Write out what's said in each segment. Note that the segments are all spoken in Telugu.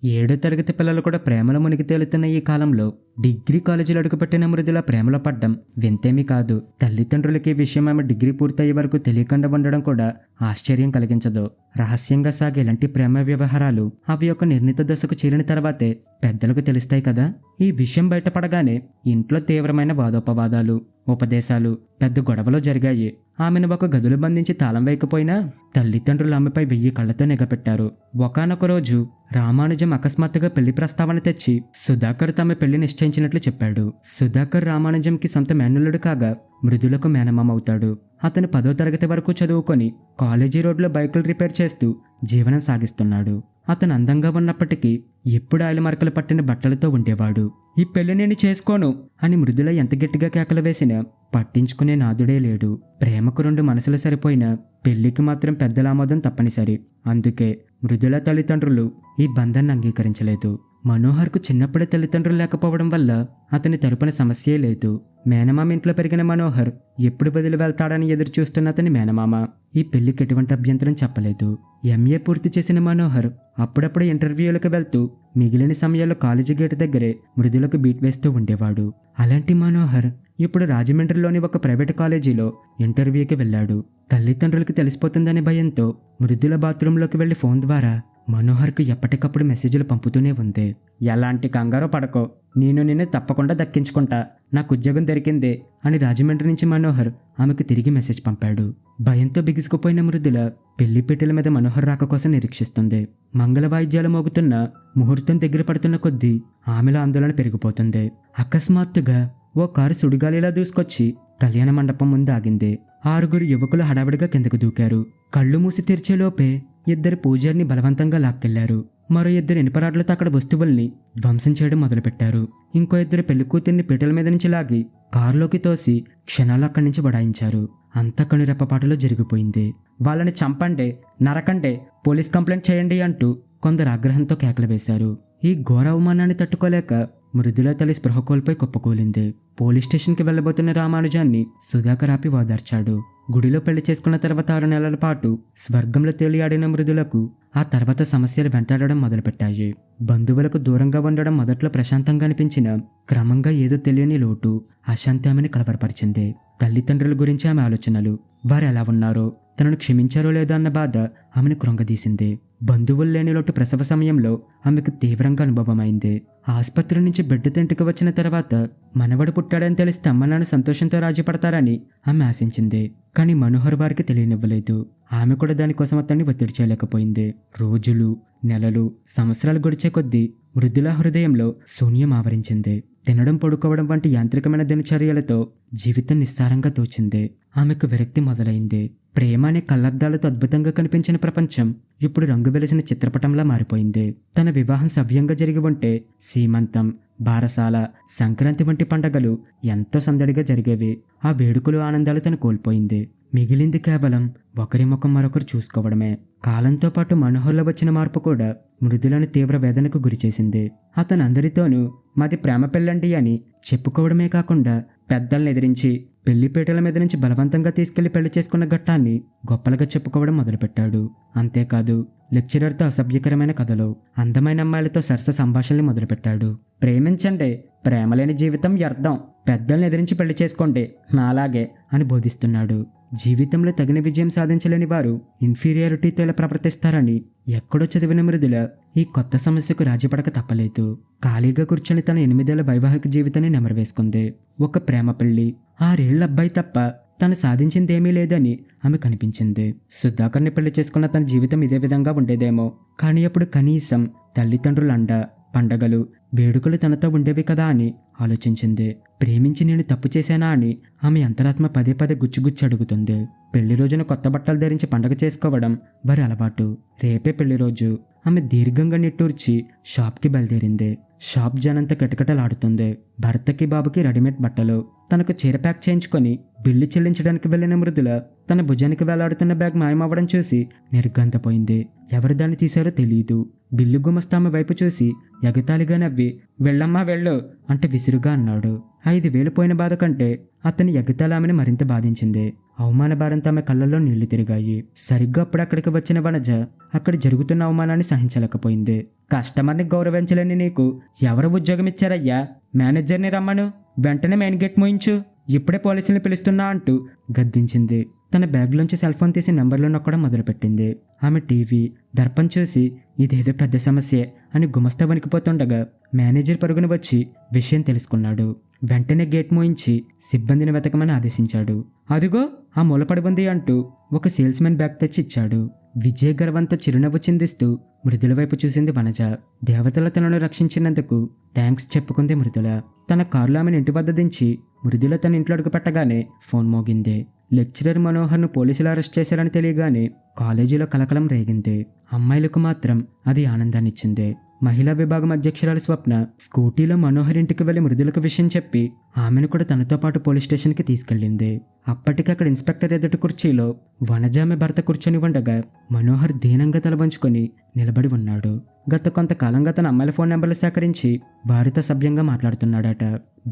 ఏడో తరగతి పిల్లలు కూడా ప్రేమలో మునిగి తేలుతున్న ఈ కాలంలో డిగ్రీ కాలేజీలో అడుగుపెట్టిన మృదుల ప్రేమలో పడ్డం వింతేమీ కాదు. తల్లిదండ్రులకి ఈ విషయం ఆమె డిగ్రీ పూర్తయ్యే వరకు తెలియకుండా ఉండడం కూడా ఆశ్చర్యం కలిగించదు. రహస్యంగా సాగే ఇలాంటి ప్రేమ వ్యవహారాలు అవి ఒక నిర్ణీత దశకు చేరిన తర్వాతే పెద్దలకు తెలుస్తాయి కదా. ఈ విషయం బయటపడగానే ఇంట్లో తీవ్రమైన వాదోపవాదాలు, ఉపదేశాలు, పెద్ద గొడవలు జరిగాయి. ఆమెను ఒక గదిలో బంధించి తాళం వేయకపోయినా తల్లిదండ్రులు ఆమెపై 1000 కళ్లతో నిఘపెట్టారు. ఒకానొక రోజు రామానుజం అకస్మాత్తుగా పెళ్లి ప్రస్తావన తెచ్చి సుధాకర్ తమ పెళ్లి నిశ్చయించినట్లు చెప్పాడు. సుధాకర్ రామానుజంకి సొంత మేనల్లుడు కాగా మృదులకు మేనమామ అవుతాడు. అతను 10వ తరగతి వరకు చదువుకొని కాలేజీ రోడ్లో బైకులు రిపేర్ చేస్తూ జీవనం సాగిస్తున్నాడు. అతను అందంగా ఉన్నప్పటికీ ఎప్పుడు ఆయిల్ మరకలు పట్టిన బట్టలతో ఉండేవాడు. ఈ పెళ్లి నేను చేసుకోను అని మృదుల ఎంత గట్టిగా కేకలు వేసినా పట్టించుకునే నాదుడే లేడు. ప్రేమకు 2 మనసులు సరిపోయినా పెళ్లికి మాత్రం పెద్దల ఆమోదం తప్పనిసరి. అందుకే మృదుల తల్లిదండ్రులు ఈ బంధాన్ని అంగీకరించలేదు. మనోహర్కు చిన్నప్పుడే తల్లిదండ్రులు లేకపోవడం వల్ల అతని తరపున సమస్యే లేదు. మేనమామ ఇంట్లో పెరిగిన మనోహర్ ఎప్పుడు వదిలి వెళ్తాడని ఎదురు చూస్తున్న అతని మేనమామ ఈ పెళ్లికి ఎటువంటి అభ్యంతరం చెప్పలేదు. ఎంఏ పూర్తి చేసిన మనోహర్ అప్పుడప్పుడు ఇంటర్వ్యూలకు వెళ్తూ మిగిలిన సమయాల్లో కాలేజీ గేటు దగ్గరే మృదులకు బీట్ వేస్తూ ఉండేవాడు. అలాంటి మనోహర్ ఇప్పుడు రాజమండ్రిలోని ఒక ప్రైవేట్ కాలేజీలో ఇంటర్వ్యూకి వెళ్ళాడు. తల్లిదండ్రులకి తెలిసిపోతుందనే భయంతో మృదుల బాత్రూంలోకి వెళ్లి ఫోన్ ద్వారా మనోహర్కు ఎప్పటికప్పుడు మెసేజ్లు పంపుతూనే ఉంది. ఎలాంటి కంగారో పడకో, నేను నిన్ను తప్పకుండా దక్కించుకుంటా, నాకు ఉద్యోగం దొరికిందే అని రాజమండ్రి నుంచి మనోహర్ ఆమెకు తిరిగి మెసేజ్ పంపాడు. భయంతో బిగుసుకుపోయిన మృదుల పెళ్లిపీటల మీద మనోహర్ రాక కోసం నిరీక్షిస్తుంది. మంగళ వాయిద్యాలు మోగుతున్న ముహూర్తం దగ్గర పడుతున్న కొద్దీ ఆమెలో ఆందోళన పెరిగిపోతుంది. అకస్మాత్తుగా ఓ కారు సుడిగాలిలా దూసుకొచ్చి కళ్యాణ మండపం ముందు ఆగింది. 6 యువకులు హడావిడిగా కిందకు దూకారు. కళ్ళు మూసి తెరిచేలోపే 2 పూజారిని బలవంతంగా లాక్కెళ్లారు. మరో 2 ఇనుపరాడ్లతో అక్కడ వస్తువుల్ని ధ్వంసం చేయడం మొదలుపెట్టారు. ఇంకో 2 పెళ్లి కూతుర్ని పీటల మీద నుంచి లాగి కారులోకి తోసి క్షణాలు అక్కడి నుంచి బడాయించారు. అంతా కనురెప్పపాటులో జరిగిపోయింది. వాళ్ళని చంపండి, నరకండి, పోలీస్ కంప్లైంట్ చేయండి అంటూ కొందరు ఆగ్రహంతో కేకలు వేశారు. ఈ ఘోర అవమానాన్ని తట్టుకోలేక మృదుల తల్లి స్పృహ కోల్పోయి కుప్పకూలింది. పోలీస్ స్టేషన్కి వెళ్లబోతున్న రామానుజాన్ని సుధాకర్ ఆపి ఓదార్చాడు. గుడిలో పెళ్లి చేసుకున్న తర్వాత 6 నెలల పాటు స్వర్గంలో తేలియాడిన మృదులకు ఆ తర్వాత సమస్యలు వెంటాడడం మొదలుపెట్టాయి. బంధువులకు దూరంగా ఉండడం మొదట్లో ప్రశాంతంగా అనిపించినా క్రమంగా ఏదో తెలియని లోటు, అశాంతి ఆమెను కలవరపరిచింది. తల్లిదండ్రుల గురించి ఆమె ఆలోచనలు, వారు ఎలా ఉన్నారో, తనను క్షమించారో లేదో అన్న బాధ ఆమెను కృంగదీసింది. బంధువులు లేని లోటు ప్రసవ సమయంలో ఆమెకు తీవ్రంగా అనుభవమైంది. ఆసుపత్రి నుంచి బిడ్డతో ఇంటికి వచ్చిన తర్వాత మనవడు పుట్టాడని తెలిస్తే అమ్మ నాన్న సంతోషంతో రాజీపడతారని ఆమె ఆశించింది. కానీ మనోహర్ వారికి తెలియనివ్వలేదు. ఆమె కూడా దానికోసం అతన్ని ఒత్తిడి చేయలేకపోయింది. రోజులు, నెలలు, సంవత్సరాలు గడిచే కొద్దీ మృదుల హృదయంలో శూన్యం ఆవరించింది. తినడం, పడుకోవడం వంటి యాంత్రికమైన దినచర్యలతో జీవితం నిస్సారంగా తోచింది. ఆమెకు విరక్తి మొదలైంది. ప్రేమ అనే కళ్ళద్దాలతో అద్భుతంగా కనిపించిన ప్రపంచం ఇప్పుడు రంగు వెలిసిన చిత్రపటంలా మారిపోయింది. తన వివాహం సవ్యంగా జరిగి ఉంటే సీమంతం, బారసాల, సంక్రాంతి వంటి పండగలు ఎంతో సందడిగా జరిగేవి. ఆ వేడుకలు, ఆనందాలు తను కోల్పోయింది. మిగిలింది కేవలం ఒకరి ముఖం మరొకరు చూసుకోవడమే. కాలంతో పాటు మనోహర్లో వచ్చిన మార్పు కూడా మృదులను తీవ్ర వేదనకు గురిచేసింది. అతను అందరితోనూ మాది ప్రేమ పెళ్ళండి అని చెప్పుకోవడమే కాకుండా పెద్దల్ని ఎదిరించి పెళ్లిపీటల మీద నుంచి బలవంతంగా తీసుకెళ్లి పెళ్లి చేసుకున్న ఘట్టాన్ని గొప్పలుగా చెప్పుకోవడం మొదలుపెట్టాడు. అంతేకాదు లెక్చరర్తో అసభ్యకరమైన కథలు, అందమైన అమ్మాయిలతో సరస సంభాషణలు మొదలుపెట్టాడు. ప్రేమించండి, ప్రేమలేని జీవితం వ్యర్థం, పెద్దల్ని ఎదిరించి పెళ్లి చేసుకోండి నాలాగే అని బోధిస్తున్నాడు. జీవితంలో తగిన విజయం సాధించలేని వారు ఇన్ఫీరియారిటీతో ఇలా ప్రవర్తిస్తారని ఎక్కడో చదివిన మృదుల ఈ కొత్త సమస్యకు రాజీపడక తప్పలేదు. ఖాళీగా కూర్చొని తన 8 ఏళ్ల వైవాహిక జీవితాన్ని నెమరవేసుకుంది. ఒక ప్రేమ పెళ్లి, 6 ఏళ్ల అబ్బాయి తప్ప తను సాధించిందేమీ లేదని ఆమె కనిపించింది. సుధాకర్ని పెళ్లి చేసుకున్న తన జీవితం ఇదే విధంగా ఉండేదేమో. కానీ అప్పుడు కనీసం తల్లిదండ్రుల అండ, పండగలు, వేడుకలు తనతో ఉండేవి కదా అని ఆలోచించింది. ప్రేమించి నేను తప్పు చేశానా అని ఆమె అంతరాత్మ పదే పదే గుచ్చుగుచ్చి అడుగుతుంది. పెళ్లి రోజున కొత్త బట్టలు ధరించి పండగ చేసుకోవడం వారి అలవాటు. రేపే పెళ్లి రోజు. ఆమె దీర్ఘంగా నిట్టూర్చి షాప్కి బయలుదేరింది. షాప్ జనంతా కిటకిటలాడుతుంది. భర్తకి, బాబుకి రెడీమేడ్ బట్టలు, తనకు చీర ప్యాక్ చేయించుకొని బిల్లు చెల్లించడానికి వెళ్లిన మృదుల తన భుజానికి వేలాడుతున్న బ్యాగ్ మాయమవ్వడం చూసి నిర్ఘాంతపోయింది. ఎవరు దాన్ని తీశారో తెలియదు. బిల్లు గుమస్తా ఆమె వైపు చూసి ఎగతాళిగా నవ్వి వెళ్ళమ్మా వెళ్ళు అంటే విసురుగా అన్నాడు. 5,000 పోయిన బాధ కంటే అతని ఎగతాళి ఆమెను మరింత బాధించింది. అవమాన భారంతో ఆమె కళ్ళల్లో నీళ్లు తిరిగాయి. సరిగ్గా అప్పుడు అక్కడికి వచ్చిన వనజ అక్కడ జరుగుతున్న అవమానాన్ని సహించలేకపోయింది. కస్టమర్ని గౌరవించలేని నీకు ఎవరు ఉద్యోగం ఇచ్చారయ్యా? మేనేజర్ని రమ్మను, వెంటనే మెయిన్ గేట్ మోయించు, ఇప్పుడే పోలీసుల్ని పిలుస్తున్నా అంటూ గద్దించింది. తన బ్యాగ్లోంచి సెల్ ఫోన్ తీసి నెంబర్లు నొక్కడం మొదలుపెట్టింది. ఆమె టీవీ దర్పం చూసి ఇదేదో పెద్ద సమస్యే అని గుమస్తా వణికిపోతుండగా మేనేజర్ పరుగున వచ్చి విషయం తెలుసుకున్నాడు. వెంటనే గేట్ మోయించి సిబ్బందిని వెతకమని ఆదేశించాడు. అదిగో ఆ మూలపడి ఉంది అంటూ ఒక సేల్స్మెన్ బ్యాగ్ తెచ్చి ఇచ్చాడు. విజయ్ గర్వంతో చిరునవ్వు చిందిస్తూ మృదుల వైపు చూసింది వనజ. దేవతల తనను రక్షించినందుకు థ్యాంక్స్ చెప్పుకుంది మృదుల. తన కారులో ఆమెను ఇంటి వద్ద దించి మృదుల తన ఇంట్లో అడుగు పెట్టగానే ఫోన్ మోగింది. లెక్చరర్ మనోహర్ను పోలీసులు అరెస్ట్ చేశారని తెలియగానే కాలేజీలో కలకలం రేగింది. అమ్మాయిలకు మాత్రం అది ఆనందాన్నిచ్చింది. మహిళా విభాగం అధ్యక్షురాలు స్వప్న స్కూటీలో మనోహర్ ఇంటికి వెళ్లి మృదులకు విషయం చెప్పి ఆమెను కూడా తనతో పాటు పోలీస్ స్టేషన్కి తీసుకెళ్లింది. అప్పటికి అక్కడ ఇన్స్పెక్టర్ ఎదుటి కుర్చీలో వనజ ఆమె భర్త కూర్చొని ఉండగా మనోహర్ దీనంగా తల వంచుకొని నిలబడి ఉన్నాడు. గత కొంతకాలంగా తన అమ్మాయిల ఫోన్ నెంబర్లు సేకరించి వారితో సభ్యంగా మాట్లాడుతున్నాడట.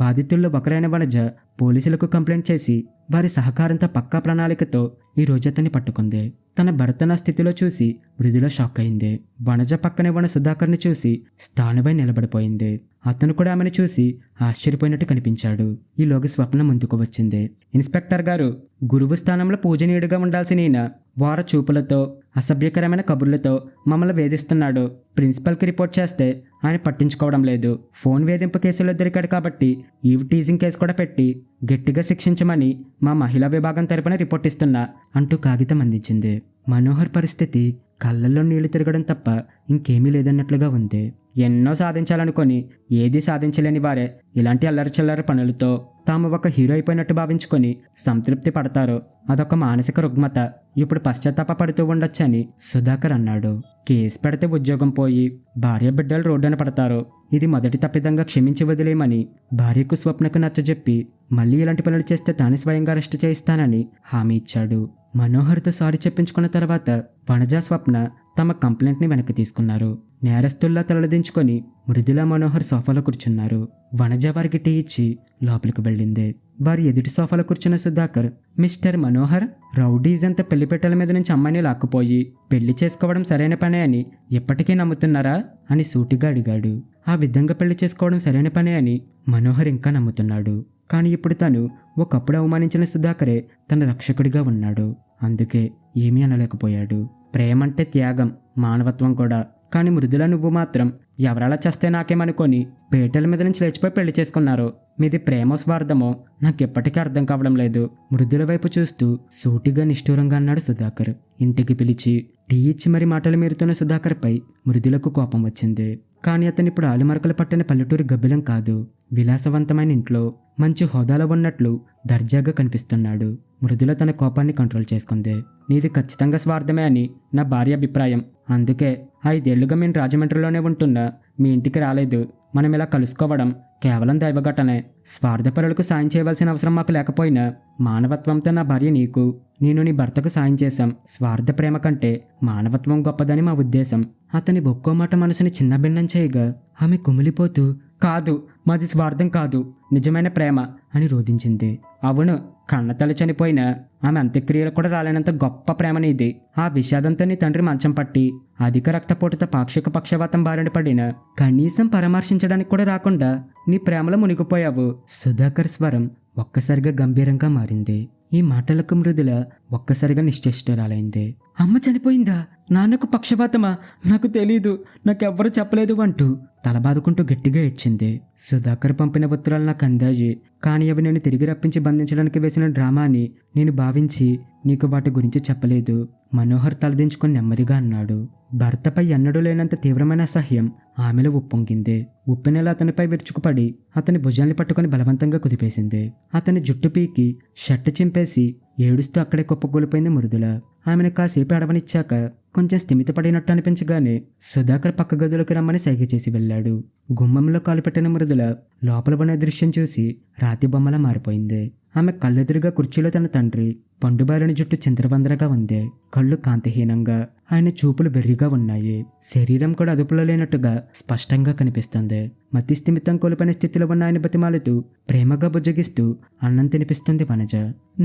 బాధితుల్లో ఒకరైన వనజ పోలీసులకు కంప్లైంట్ చేసి వారి సహకారంతో పక్కా ప్రణాళికతో ఈ రోజు అతన్ని పట్టుకుంది. తన భర్త నా స్థితిలో చూసి మృదుల షాక్ అయింది. వనజ పక్కనే ఉన్న సుధాకర్ని చూసి స్థానుపై నిలబడిపోయింది. అతను కూడా ఆమెను చూసి ఆశ్చర్యపోయినట్టు కనిపించాడు. ఈలోగా స్వప్న ముందుకు వచ్చింది. ఇన్స్పెక్టర్ గారు, గురువు స్థానంలో పూజనీయుడిగా ఉండాల్సిన ఈయన వార చూపులతో అసభ్యకరమైన కబుర్లతో మమ్మల్ని వేధిస్తున్నాడు. ప్రిన్సిపల్కి రిపోర్ట్ చేస్తే ఆయన పట్టించుకోవడం లేదు. ఫోన్ వేధింపు కేసులో దొరికాడు కాబట్టి ఈవ్ టీజింగ్ కేసు కూడా పెట్టి గట్టిగా శిక్షించమని మా మహిళా విభాగం తరపున రిపోర్ట్ ఇస్తున్నా అంటూ కాగితం అందించింది. మనోహర్ పరిస్థితి కళ్ళల్లో నీళ్లు తిరగడం తప్ప ఇంకేమీ లేదన్నట్లుగా ఉంది. ఎన్నో సాధించాలనుకొని ఏదీ సాధించలేని వారే ఇలాంటి అల్లరి చిల్లర పనులతో తాము ఒక హీరో అయిపోయినట్టు భావించుకొని సంతృప్తి పడతారు. అదొక మానసిక రుగ్మత. ఇప్పుడు పశ్చాత్తాప పడుతూ ఉండొచ్చని సుధాకర్ అన్నాడు. కేసు పెడితే ఉద్యోగం పోయి భార్య బిడ్డలు రోడ్డున పడతారు. ఇది మొదటి తప్పిదంగా క్షమించి వదిలేయమని భార్యకు స్వప్నకు నచ్చజెప్పి మళ్ళీ ఇలాంటి పనులు చేస్తే తాను స్వయంగా అరెస్టు చేయిస్తానని హామీ ఇచ్చాడు. మనోహర్తో సారీ చెప్పించుకున్న తర్వాత వనజ స్వప్న తమ కంప్లైంట్ని వెనక్కి తీసుకున్నారు. నేరస్తుల్లా తలదించుకొని మృదుల మనోహర్ సోఫాలో కూర్చున్నారు. వనజ వారికి టీ ఇచ్చి లోపలికి వెళ్ళింది. వారి ఎదుటి సోఫాలో కూర్చున్న సుధాకర్, మిస్టర్ మనోహర్, రౌడీజంతా పెళ్లిపెట్టల మీద నుంచి అమ్మాయిని లాక్కుపోయి పెళ్లి చేసుకోవడం సరైన పనే అని ఎప్పటికీ నమ్ముతున్నారా అని సూటిగా అడిగాడు. ఆ విధంగా పెళ్లి చేసుకోవడం సరైన పనే అని మనోహర్ ఇంకా నమ్ముతున్నాడు. కానీ ఇప్పుడు తను ఒకప్పుడు అవమానించిన సుధాకరే తన రక్షకుడిగా ఉన్నాడు. అందుకే ఏమీ అనలేకపోయాడు. ప్రేమంటే త్యాగం, మానవత్వం కూడా. కానీ మృదుల నువ్వు మాత్రం ఎవరలా చేస్తే నాకేమనుకొని పేటల మీద నుంచి లేచిపోయి పెళ్లి చేసుకున్నారు. మీది ప్రేమో స్వార్థమో నాకెప్పటికీ అర్థం కావడం లేదు. మృదుల వైపు చూస్తూ సూటిగా నిష్ఠూరంగా అన్నాడు సుధాకర్. ఇంటికి పిలిచి టీ ఇచ్చి మరి మాటలు మీరుతున్న సుధాకర్పై మృదులకు కోపం వచ్చింది. కానీ అతను ఇప్పుడు ఆలిమరకలు పట్టిన పల్లెటూరి గబ్బిలం కాదు. విలాసవంతమైన ఇంట్లో మంచి హోదాలో ఉన్నట్లు దర్జాగా కనిపిస్తున్నాడు. మృదుల తన కోపాన్ని కంట్రోల్ చేసుకుంది. నీది ఖచ్చితంగా స్వార్థమే అని నా భార్య అభిప్రాయం. అందుకే 5 ఏళ్లుగా మేము రాజమండ్రిలోనే ఉంటున్నా మీ ఇంటికి రాలేదు. మనం ఇలా కలుసుకోవడం కేవలం దైవఘటనే. స్వార్థపరులకు సాయం చేయవలసిన అవసరం మాకు లేకపోయినా మానవత్వంతో నా భార్య నీకు, నేను నీ భర్తకు సాయం చేశాం. స్వార్థ ప్రేమ కంటే మానవత్వం గొప్పదని మా ఉద్దేశం. అతని ఒక్కో మాట మనసుని చిన్నభిన్నం చేయగా ఆమె కుమిలిపోతూ, కాదు, మాది స్వార్థం కాదు, నిజమైన ప్రేమ అని రోధించింది. అవును, కన్నతల్లి చనిపోయినా ఆమె అంత్యక్రియలు కూడా రాలేనంత గొప్ప ప్రేమ నీది. ఆ విషాదంతో నీ తండ్రి మంచం పట్టి అధిక రక్తపోటుతో పాక్షిక పక్షవాతం బారిన పడిన కనీసం పరామర్శించడానికి కూడా రాకుండా నీ ప్రేమలో మునిగిపోయావు. సుధాకర్ స్వరం ఒక్కసారిగా గంభీరంగా మారింది. ఈ మాటలకు మృదుల ఒక్కసారిగా నిశ్చేష్టురాలైంది. అమ్మ చనిపోయిందా? నాన్నకు పక్షపాతమా? నాకు తెలీదు, నాకెవ్వరూ చెప్పలేదు అంటూ తలబాదుకుంటూ గట్టిగా ఏడ్చింది. సుధాకర్ పంపిన ఉత్తరాలు నాకు అందాజి, కానీ అవి నేను తిరిగి రప్పించి బంధించడానికి వేసిన డ్రామా అని నేను భావించి నీకు వాటి గురించి చెప్పలేదు. మనోహర్ తలదించుకొని నెమ్మదిగా అన్నాడు. భర్తపై ఎన్నడూ లేనంత తీవ్రమైన అసహ్యం ఆమెలో ఉప్పొంగింది. ఉప్పెనెల అతనిపై విరుచుకుపడి అతని భుజాన్ని పట్టుకుని బలవంతంగా కుదిపేసింది. అతని జుట్టు పీకి షర్టు చింపేసి ఏడుస్తూ అక్కడే కుప్పగూలిపోయింది మృదుల. ఆమెను కాసేపు అడవనిచ్చాక కొంచెం స్థిమితపడినట్టు అనిపించగానే సుధాకర్ పక్క గదిలోకి రమ్మని సైగ చేసి వెళ్ళాడు. గుమ్మంలో కాలు పెట్టిన మృదుల లోపల ఉన్న దృశ్యం చూసి రాతి బొమ్మలా మారిపోయింది. ఆమె కళ్ళెదురుగా కుర్చీలో తన తండ్రి పండుబారిన జుట్టు చిందరవందరగా ఉంది. కళ్ళు కాంతిహీనంగా, ఆయన చూపులు వెర్రిగా ఉన్నాయి. శరీరం కూడా అదుపులో లేనట్టుగా స్పష్టంగా కనిపిస్తుంది. మతి స్థిమితం కోల్పోయిన స్థితిలో ఉన్న ఆయన బతిమాలుతూ ప్రేమగా బుజ్జగిస్తూ అన్నం తినిపిస్తుంది వనజ.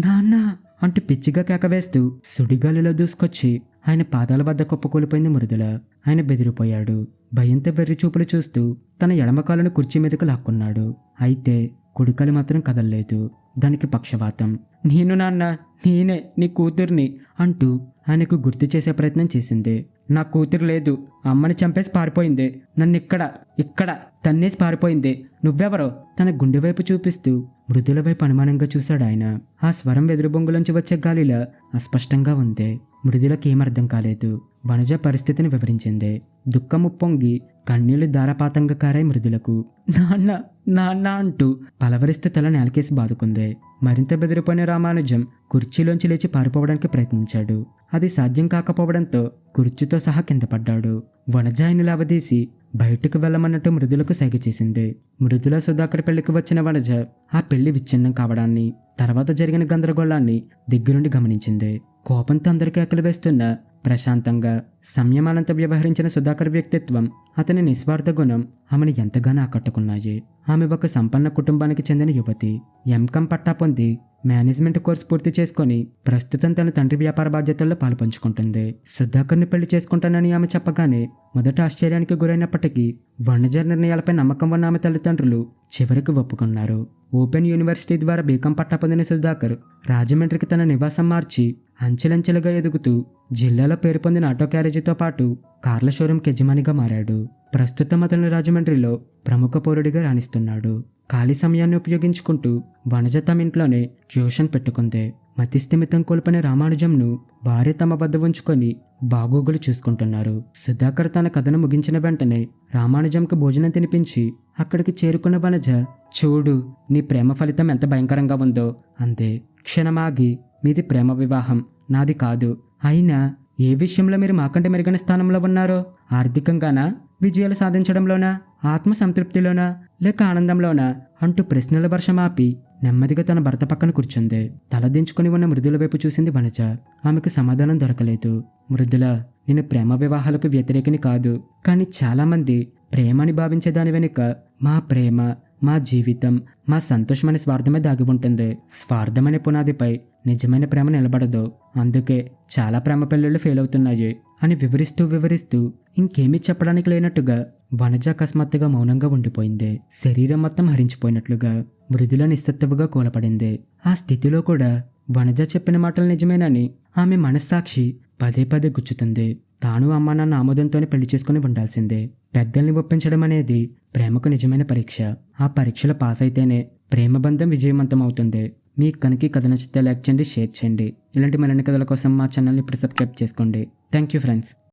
నాన్న అంటూ పిచ్చిగా కేకవేస్తూ సుడిగాలిలో దూసుకొచ్చి ఆయన పాదాల వద్ద కుప్పకూలిపోయింది మృదుల. ఆయన బెదిరిపోయాడు. భయంతో వెర్రి చూపులు చూస్తూ తన ఎడమకాలను కుర్చీ మీదకు లాక్కున్నాడు. అయితే కుడికాలు మాత్రం కదల్లేదు. దానికి పక్షవాతం. నేను నాన్న, నేనే నీ కూతుర్ని అంటూ ఆయనకు గుర్తు చేసే ప్రయత్నం చేసింది. నా కూతురు లేదు, అమ్మని చంపేసి పారిపోయింది. నన్ను ఇక్కడ తన్నేసి పారిపోయింది. నువ్వెవరో? తన గుండె వైపు చూపిస్తూ మృదుల వైపు అనుమానంగా చూశాడు ఆయన. ఆ స్వరం వెదురు బొంగులోంచి వచ్చే గాలిలా అస్పష్టంగా ఉంది. మృదులకేమర్థం కాలేదు. వనజ పరిస్థితిని వివరించింది. దుఃఖము పొంగి కన్నీళ్లు ధారాపాతంగా కారాయి మృదులకు. నాన్న నాన్న అంటూ పలవరిస్తూ తల నేలకేసి బాదుకుంది. మరింత బెదిరిపోయిన రామానుజం కుర్చీలోంచి లేచి పారిపోవడానికి ప్రయత్నించాడు. అది సాధ్యం కాకపోవడంతో కుర్చీతో సహా కింద పడ్డాడు. వనజ ఆయన లావదీసి బయటకు వెళ్ళమన్నట్టు మృదులకు సైగ చేసింది. మృదుల సుధాకర్ పెళ్లికి వచ్చిన వనజ ఆ పెళ్లి విచ్ఛిన్నం కావడాన్ని, తర్వాత జరిగిన గందరగోళాన్ని దగ్గరుండి గమనించింది. కోపంతో అందరికీ ఆకలి వేస్తున్న ప్రశాంతంగా సంయమానంతో వ్యవహరించిన సుధాకర్ వ్యక్తిత్వం, అతని నిస్వార్థ గుణం ఆమెను ఎంతగానో ఆకట్టుకున్నాయి. ఆమె ఒక సంపన్న కుటుంబానికి చెందిన యువతి. ఎంకాం పట్టా పొంది మేనేజ్మెంట్ కోర్సు పూర్తి చేసుకుని ప్రస్తుతం తన తండ్రి వ్యాపార బాధ్యతల్లో పాలుపంచుకుంటుంది. సుధాకర్ని పెళ్లి చేసుకుంటానని ఆమె చెప్పగానే మొదట ఆశ్చర్యానికి గురైనప్పటికీ వనజ నిర్ణయాలపై నమ్మకం ఉన్న ఆమె తల్లిదండ్రులు చివరికి ఒప్పుకున్నారు. ఓపెన్ యూనివర్సిటీ ద్వారా బీకాం పట్టా పొందిన సుధాకర్ రాజమండ్రికి తన నివాసం మార్చి అంచెలంచెలుగా ఎదుగుతూ జిల్లాలో పేరు పొందిన ఆటో క్యారేజీతో పాటు కార్ల షోరూంకి యజమానిగా మారాడు. ప్రస్తుతం అతను రాజమండ్రిలో ప్రముఖ పౌరుడిగా రాణిస్తున్నాడు. ఖాళీ సమయాన్ని ఉపయోగించుకుంటూ వనజ తమ ఇంట్లోనే ట్యూషన్ పెట్టుకుంది. మతిస్థిమితం కోల్పోయిన రామానుజంను భార్య తమ వద్ద ఉంచుకొని బాగోగులు చూసుకుంటున్నారు. సుధాకర్ తన కథను ముగించిన వెంటనే రామానుజంకు భోజనం తినిపించి అక్కడికి చేరుకున్న వనజ, చూడు నీ ప్రేమ ఫలితం ఎంత భయంకరంగా ఉందో అంతే. క్షణమాగి, మీది ప్రేమ వివాహం, నాది కాదు. అయినా ఏ విషయంలో మీరు మాకంటే మెరుగైన స్థానంలో ఉన్నారో? ఆర్థికంగానా, విజయాలు సాధించడంలోనా, ఆత్మ సంతృప్తిలోనా, లేక ఆనందంలోనా అంటూ ప్రశ్నల వర్షం ఆపి నెమ్మదిగా తన భర్త పక్కన కూర్చుంది. తలదించుకుని ఉన్న మృదుల వైపు చూసింది వనజ. ఆమెకు సమాధానం దొరకలేదు. మృదుల, నేను ప్రేమ వివాహాలకు వ్యతిరేకిని కాదు. కానీ చాలామంది ప్రేమని భావించే దాని వెనుక మా ప్రేమ, మా జీవితం, మా సంతోషమనే స్వార్థమే దాగి ఉంటుంది. స్వార్థమనే పునాదిపై నిజమైన ప్రేమ నిలబడదు. అందుకే చాలా ప్రేమ పెళ్ళిళ్ళు ఫెయిల్ అవుతున్నాయి అని వివరిస్తూ ఇంకేమీ చెప్పడానికి లేనట్టుగా వనజ అకస్మాత్తుగా మౌనంగా ఉండిపోయింది. శరీరం మొత్తం హరించిపోయినట్లుగా మృదుల నిస్సత్తువుగా కూలపడింది. ఆ స్థితిలో కూడా వనజ చెప్పిన మాటలు నిజమేనని ఆమె మనస్సాక్షి పదే పదే గుచ్చుతుంది. తాను అమ్మ నాన్న ఆమోదంతోనే పెళ్లి చేసుకుని ఉండాల్సిందే. పెద్దల్ని ఒప్పించడం అనేది ప్రేమకు నిజమైన పరీక్ష. ఆ పరీక్షలో పాస్ అయితేనే ప్రేమ బంధం విజయవంతం అవుతుంది. మీకు కనుక కథ నచ్చితే లైక్ చేయండి, షేర్ చేయండి. ఇలాంటి మరిన్ని కథల కోసం మా ఛానల్ని ఇప్పుడు సబ్స్క్రైబ్ చేసుకోండి. Thank you friends.